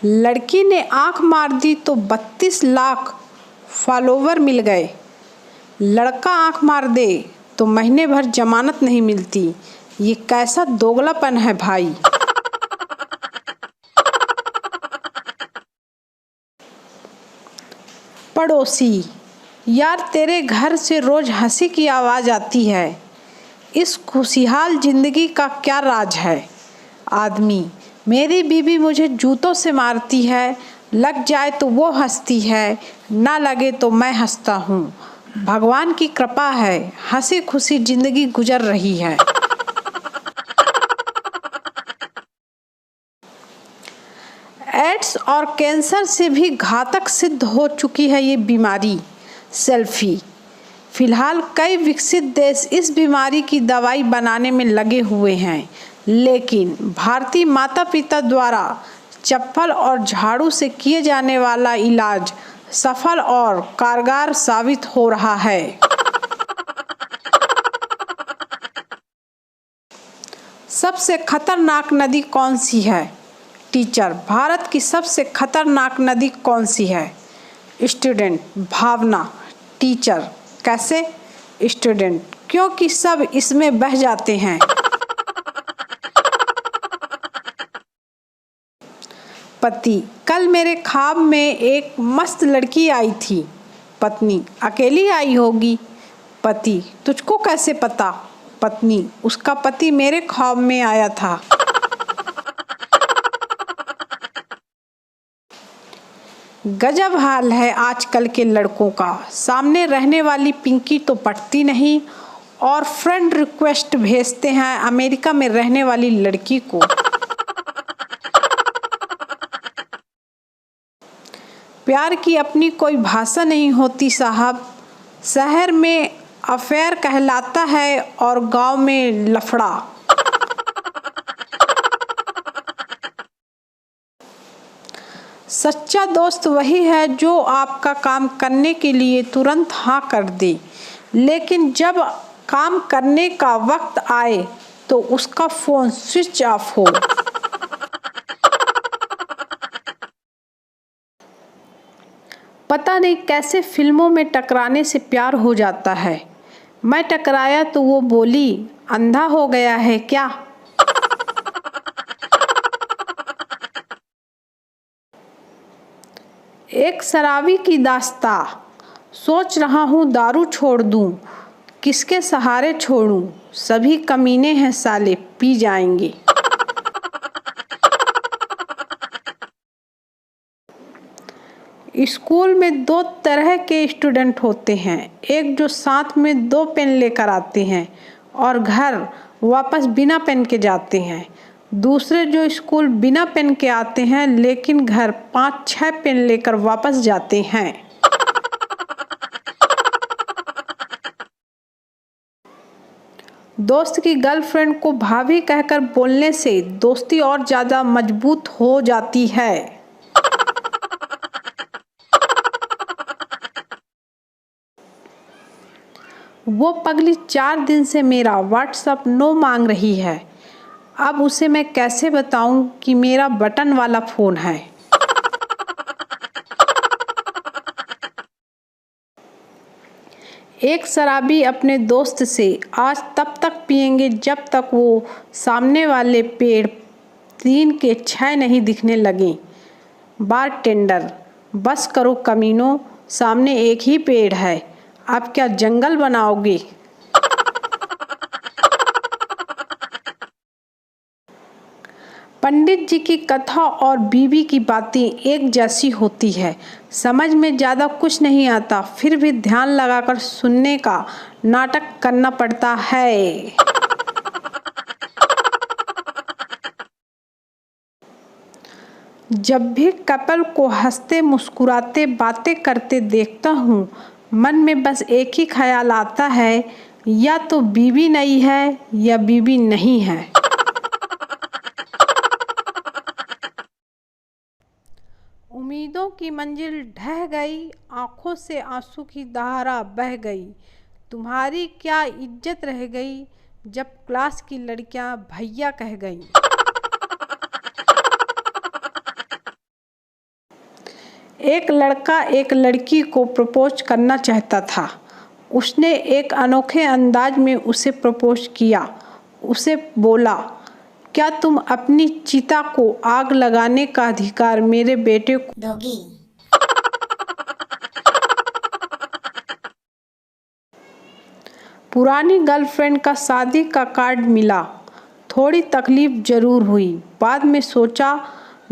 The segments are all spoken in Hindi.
लड़की ने आंख मार दी तो 32 लाख फॉलोवर मिल गए। लड़का आंख मार दे तो महीने भर जमानत नहीं मिलती। ये कैसा दोगलापन है भाई। पड़ोसी, यार तेरे घर से रोज हंसी की आवाज़ आती है। इस खुशहाल जिंदगी का क्या राज है। आदमी, मेरी बीवी मुझे जूतों से मारती है, लग जाए तो वो हंसती है, ना लगे तो मैं हंसता हूँ। भगवान की कृपा है, हंसी खुशी जिंदगी गुजर रही है। एड्स और कैंसर से भी घातक सिद्ध हो चुकी है ये बीमारी सेल्फी। फिलहाल कई विकसित देश इस बीमारी की दवाई बनाने में लगे हुए हैं, लेकिन भारतीय माता पिता द्वारा चप्पल और झाड़ू से किए जाने वाला इलाज सफल और कारगर साबित हो रहा है। सबसे खतरनाक नदी कौन सी है? टीचर, भारत की सबसे खतरनाक नदी कौन सी है? स्टूडेंट, भावना। टीचर, कैसे? स्टूडेंट, क्योंकि सब इसमें बह जाते हैं। पति, कल मेरे ख्वाब में एक मस्त लड़की आई थी। पत्नी, अकेली आई होगी। पति, तुझको कैसे पता? पत्नी, उसका पति मेरे ख्वाब में आया था। गजब हाल है आजकल के लड़कों का। सामने रहने वाली पिंकी तो पटती नहीं और फ्रेंड रिक्वेस्ट भेजते हैं अमेरिका में रहने वाली लड़की को। प्यार की अपनी कोई भाषा नहीं होती साहब। शहर में अफेयर कहलाता है और गांव में लफड़ा। सच्चा दोस्त वही है जो आपका काम करने के लिए तुरंत हाँ कर दे, लेकिन जब काम करने का वक्त आए तो उसका फोन स्विच ऑफ हो। पता नहीं कैसे फिल्मों में टकराने से प्यार हो जाता है। मैं टकराया तो वो बोली, अंधा हो गया है क्या? एक शराबी की दास्तां। सोच रहा हूँ दारू छोड़ दूँ, किसके सहारे छोड़ूं? सभी कमीने हैं साले, पी जाएंगे। स्कूल में दो तरह के स्टूडेंट होते हैं, एक जो साथ में 2 पेन लेकर आते हैं और घर वापस बिना पेन के जाते हैं। दूसरे जो स्कूल बिना पेन के आते हैं लेकिन घर 5-6 पेन लेकर वापस जाते हैं। दोस्त की गर्लफ्रेंड को भाभी कहकर बोलने से दोस्ती और ज़्यादा मजबूत हो जाती है। वो पगली 4 दिन से मेरा व्हाट्सएप नो मांग रही है। अब उसे मैं कैसे बताऊं कि मेरा बटन वाला फ़ोन है। एक शराबी अपने दोस्त से आज तब तक पिएंगे जब तक वो सामने वाले पेड़ 3 के 6 नहीं दिखने लगें। बारटेंडर, बस करो कमीनों, सामने एक ही पेड़ है, अब क्या जंगल बनाओगे? पंडित जी की कथा और बीवी की बातें एक जैसी होती है। समझ में ज़्यादा कुछ नहीं आता, फिर भी ध्यान लगाकर सुनने का नाटक करना पड़ता है। जब भी कपल को हंसते मुस्कुराते बातें करते देखता हूँ, मन में बस एक ही ख्याल आता है, या तो बीवी नई है या बीवी नहीं है। उम्मीदों की मंजिल ढह गई, आंखों से आंसू की धारा बह गई। तुम्हारी क्या इज्जत रह गई जब क्लास की लड़कियां भैया कह गईं। एक लड़का एक लड़की को प्रपोज करना चाहता था। उसने एक अनोखे अंदाज में उसे प्रपोज किया। उसे बोला, क्या तुम अपनी चिता को आग लगाने का अधिकार मेरे बेटे को दोगी? पुरानी गर्लफ्रेंड का शादी का कार्ड मिला। थोड़ी तकलीफ जरूर हुई, बाद में सोचा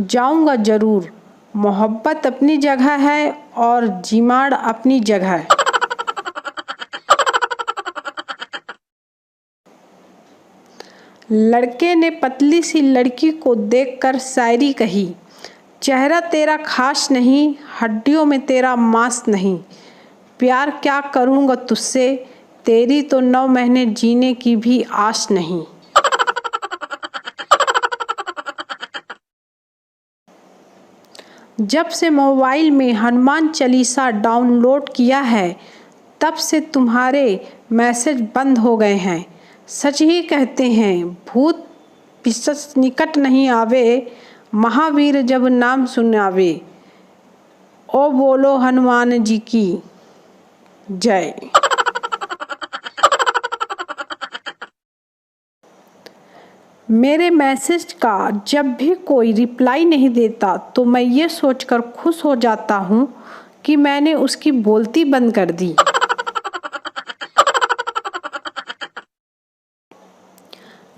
जाऊंगा जरूर। मोहब्बत अपनी जगह है और जिमाड़ अपनी जगह। लड़के ने पतली सी लड़की को देखकर शायरी कही, चेहरा तेरा खास नहीं, हड्डियों में तेरा मांस नहीं। प्यार क्या करूँगा तुझसे, तेरी तो 9 महीने जीने की भी आस नहीं। जब से मोबाइल में हनुमान चालीसा डाउनलोड किया है, तब से तुम्हारे मैसेज बंद हो गए हैं। सच ही कहते हैं, भूत पिशाच निकट नहीं आवे, महावीर जब नाम सुनावे। ओ बोलो हनुमान जी की जय। मेरे मैसेज का जब भी कोई रिप्लाई नहीं देता तो मैं ये सोचकर खुश हो जाता हूँ कि मैंने उसकी बोलती बंद कर दी।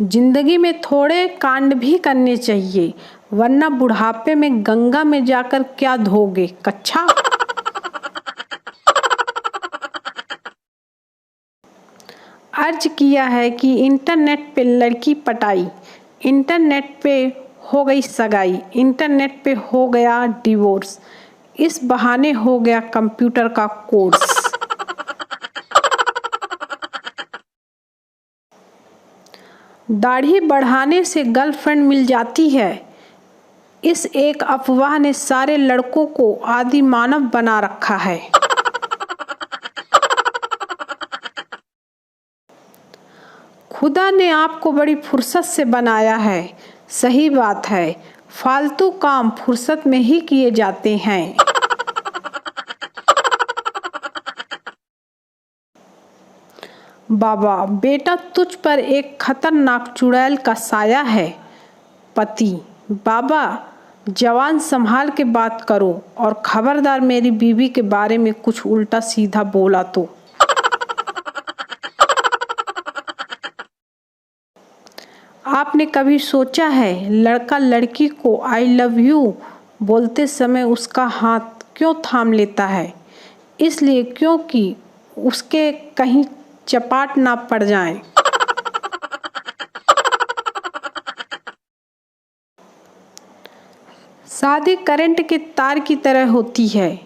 जिंदगी में थोड़े कांड भी करने चाहिए, वरना बुढ़ापे में गंगा में जाकर क्या धोगे कच्छा। अर्ज किया है कि इंटरनेट पे लड़की पटाई, इंटरनेट पे हो गई सगाई, इंटरनेट पे हो गया डिवोर्स, इस बहाने हो गया कंप्यूटर का कोर्स। दाढ़ी बढ़ाने से गर्लफ्रेंड मिल जाती है, इस एक अफवाह ने सारे लड़कों को आदि मानव बना रखा है। खुदा ने आपको बड़ी फुर्सत से बनाया है। सही बात है, फालतू काम फुर्सत में ही किए जाते हैं। बाबा, बेटा तुझ पर एक खतरनाक चुड़ैल का साया है। पति, बाबा जवान संभाल के बात करो और खबरदार मेरी बीवी के बारे में कुछ उल्टा सीधा बोला तो। आपने कभी सोचा है लड़का लड़की को आई लव यू बोलते समय उसका हाथ क्यों थाम लेता है? इसलिए क्योंकि उसके कहीं चपाट ना पड़ जाए। शादी करंट के तार की तरह होती है,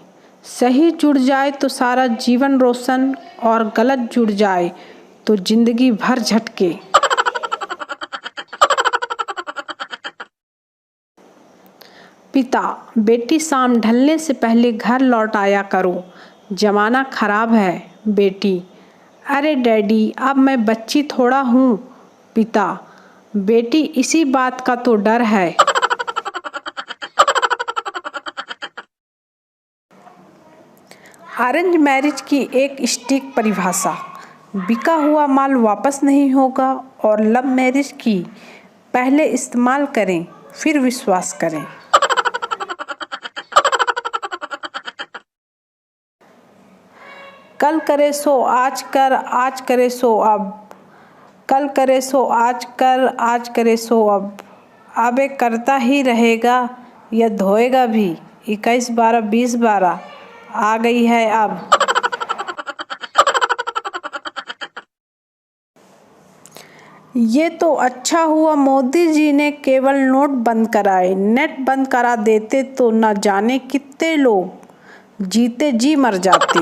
सही जुड़ जाए तो सारा जीवन रोशन और गलत जुड़ जाए तो जिंदगी भर झटके। पिता, बेटी शाम ढलने से पहले घर लौट आया करो, जमाना खराब है। बेटी, अरे डैडी अब मैं बच्ची थोड़ा हूँ। पिता, बेटी इसी बात का तो डर है। अरेंज मैरिज की एक सटीक परिभाषा, बिका हुआ माल वापस नहीं होगा। और लव मैरिज की, पहले इस्तेमाल करें फिर विश्वास करें। कल करे सो आज कर, आज करे सो अब। कल करे सो आज कर, आज करे सो अब। अबे करता ही रहेगा या धोएगा भी। 21 12 20 12 आ गई है अब। ये तो अच्छा हुआ मोदी जी ने केवल नोट बंद कराए, नेट बंद करा देते तो न जाने कितने लोग जीते जी मर जाते।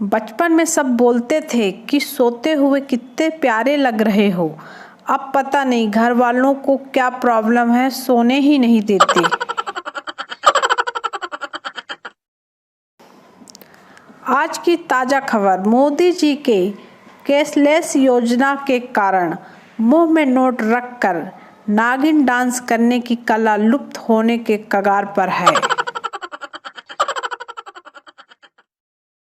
बचपन में सब बोलते थे कि सोते हुए कितने प्यारे लग रहे हो। अब पता नहीं घर वालों को क्या प्रॉब्लम है, सोने ही नहीं देते। आज की ताज़ा खबर, मोदी जी के कैशलेस योजना के कारण मुंह में नोट रखकर नागिन डांस करने की कला लुप्त होने के कगार पर है।